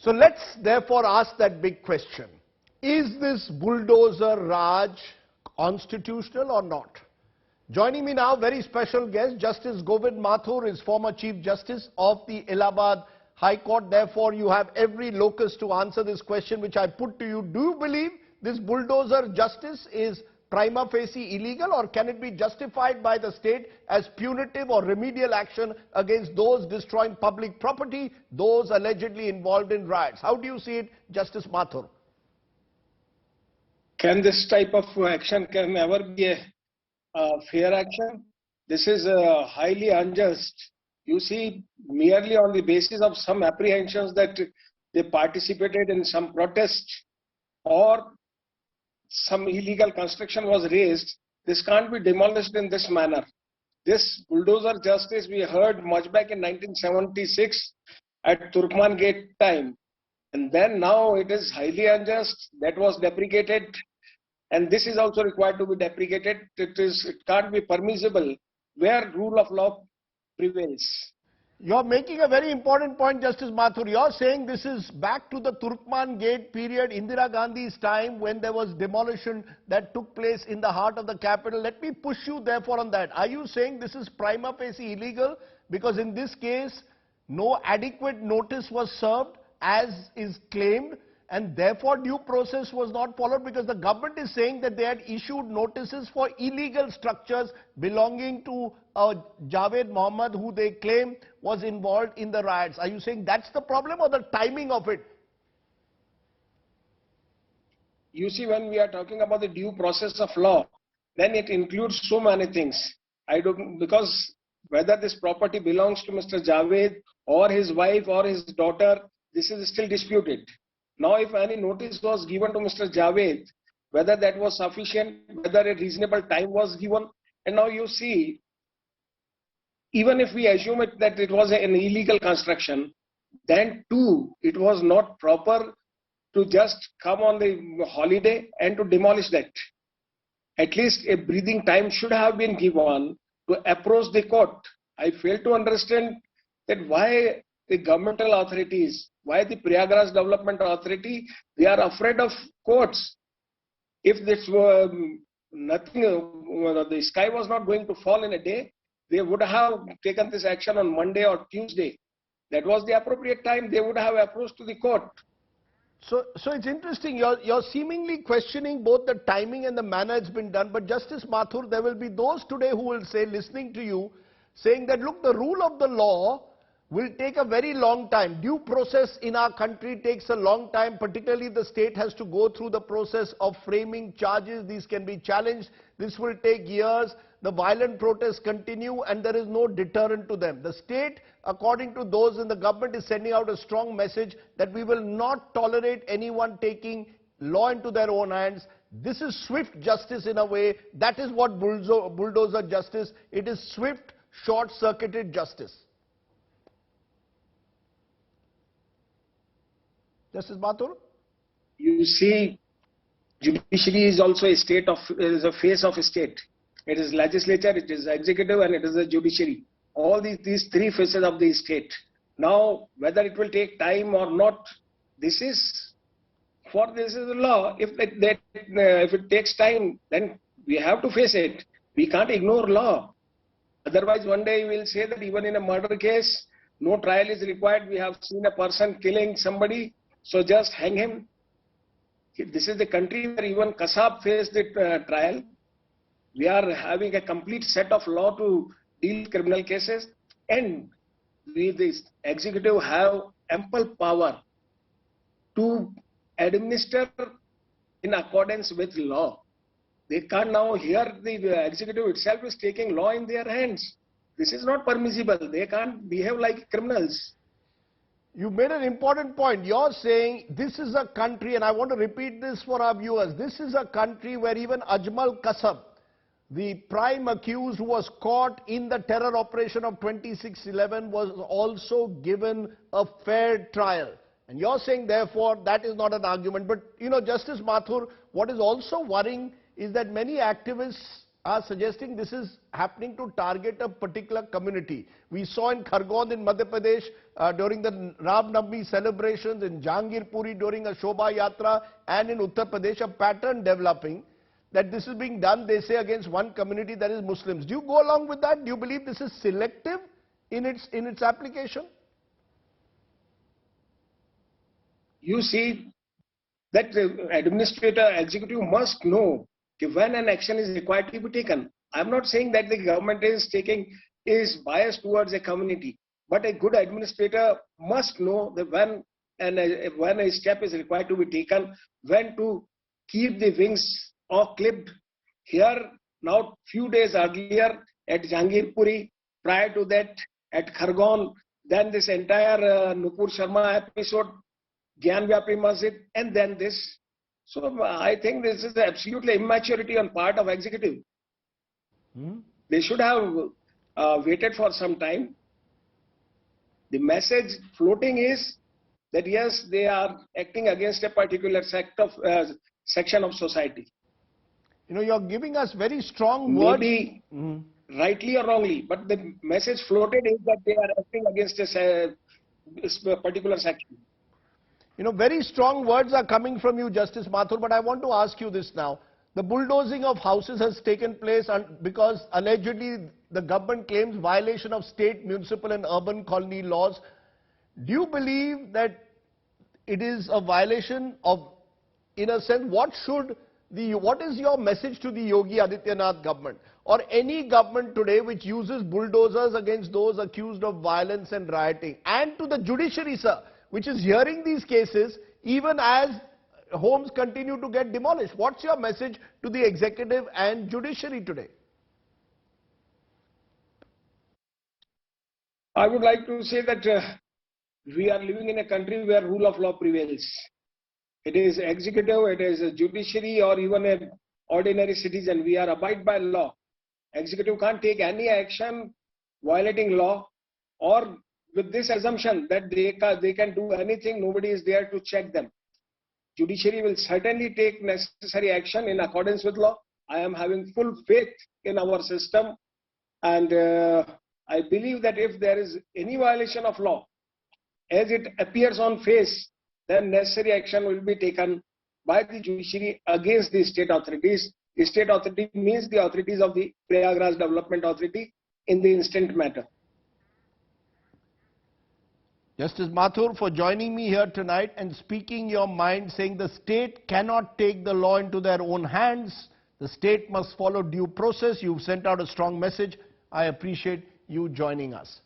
So let's therefore ask that big question. Is this bulldozer Raj constitutional or not? Joining me now, very special guest, Justice Govind Mathur is former Chief Justice of the Allahabad High Court. Therefore, you have every locus to answer this question which I put to you. Do you believe this bulldozer justice is prima facie illegal, or can it be justified by the state as punitive or remedial action against those destroying public property, those allegedly involved in riots? How do you see it, Justice Mathur? Can this type of action can ever be a fair action? This is highly unjust. You see, merely on the basis of some apprehensions that they participated in some protest or some illegal construction was raised, this can't be demolished in this manner. This bulldozer justice we heard much back in 1976 at Turkman Gate time. And then now it is highly unjust. That was deprecated. And this is also required to be deprecated. It can't be permissible where rule of law prevails. You're making a very important point, Justice Mathur. You're saying this is back to the Turkman Gate period, Indira Gandhi's time, when there was demolition that took place in the heart of the capital. Let me push you therefore on that. Are you saying this is prima facie illegal? Because in this case, no adequate notice was served as is claimed, and therefore due process was not followed, because the government is saying that they had issued notices for illegal structures belonging to Javed Mohammed, who they claim was involved in the riots. Are you saying that's the problem, or the timing of it? You see, when we are talking about the due process of law, then it includes so many things. Because whether this property belongs to Mr. Javed or his wife or his daughter, this is still disputed. Now, if any notice was given to Mr. Javed, whether that was sufficient, whether a reasonable time was given, and now you see, even if we assume that it was an illegal construction, then too, it was not proper to just come on the holiday and to demolish that. At least a breathing time should have been given to approach the court. I fail to understand that why the governmental authorities, why the Prayagraj Development Authority, they are afraid of courts. If this were nothing, the sky was not going to fall in a day, they would have taken this action on Monday or Tuesday. That was the appropriate time. They would have approached to the court. So it's interesting. You're seemingly questioning both the timing and the manner it's been done. But Justice Mathur, there will be those today who will say, listening to you, saying that, look, the rule of the law will take a very long time. Due process in our country takes a long time. Particularly the state has to go through the process of framing charges. These can be challenged. This will take years. The violent protests continue and there is no deterrent to them. The state, according to those in the government, is sending out a strong message that we will not tolerate anyone taking law into their own hands. This is swift justice in a way. That is what bulldozer justice. It is swift, short-circuited justice. Justice Mathur? You see, judiciary is also a state of, is a face of a state. It is legislature, it is executive, and it is the judiciary. All these three faces of the state. Now, whether it will take time or not, this is the law. If it takes time, then we have to face it. We can't ignore law. Otherwise, one day we will say that even in a murder case, no trial is required. We have seen a person killing somebody, so just hang him. This is the country where even Kasab faced the trial. We are having a complete set of law to deal with criminal cases, and we, the executive, have ample power to administer in accordance with law. They can't now hear the executive itself is taking law in their hands. This is not permissible. They can't behave like criminals. You made an important point. You're saying this is a country, and I want to repeat this for our viewers, this is a country where even Ajmal Kasab, the prime accused who was caught in the terror operation of 26/11, was also given a fair trial. And you're saying, therefore, that is not an argument. But, you know, Justice Mathur, what is also worrying is that many activists are suggesting this is happening to target a particular community. We saw in Khargone in Madhya Pradesh during the Ram Navami celebrations, in Jahangirpuri during a Shobha Yatra, and in Uttar Pradesh a pattern developing that this is being done, they say, against one community, that is Muslims. Do you go along with that? Do you believe this is selective in its application? You see that the administrator, executive must know when an action is required to be taken. I'm not saying that the government is biased towards a community, but a good administrator must know that when a step is required to be taken, when to keep the wings or clipped. Here, now few days earlier at Jahangirpuri, prior to that at Khargone, then this entire Nupur Sharma episode, Gyanvyapri Masjid, and then this. So I think this is absolutely immaturity on part of executive. They should have waited for some time. The message floating is that yes, they are acting against a particular section of society. You know, you're giving us very strong words. Maybe rightly or wrongly, but the message floated is that they are acting against a particular section. You know, very strong words are coming from you, Justice Mathur, but I want to ask you this now. The bulldozing of houses has taken place because allegedly the government claims violation of state, municipal and urban colony laws. Do you believe that it is a violation of, in a sense, what is your message to the Yogi Adityanath government or any government today which uses bulldozers against those accused of violence and rioting, and to the judiciary, sir, which is hearing these cases even as homes continue to get demolished? What's your message to the executive and judiciary today? I would like to say that we are living in a country where rule of law prevails. It is executive, it is a judiciary, or even an ordinary citizen. We are abide by law. Executive can't take any action violating law, or with this assumption that they can do anything, nobody is there to check them. Judiciary will certainly take necessary action in accordance with law. I am having full faith in our system, and I believe that if there is any violation of law, as it appears on face, then necessary action will be taken by the judiciary against the state authorities. The state authority means the authorities of the Prayagraj Development Authority in the instant matter. Justice Mathur, for joining me here tonight and speaking your mind, saying the state cannot take the law into their own hands. The state must follow due process. You've sent out a strong message. I appreciate you joining us.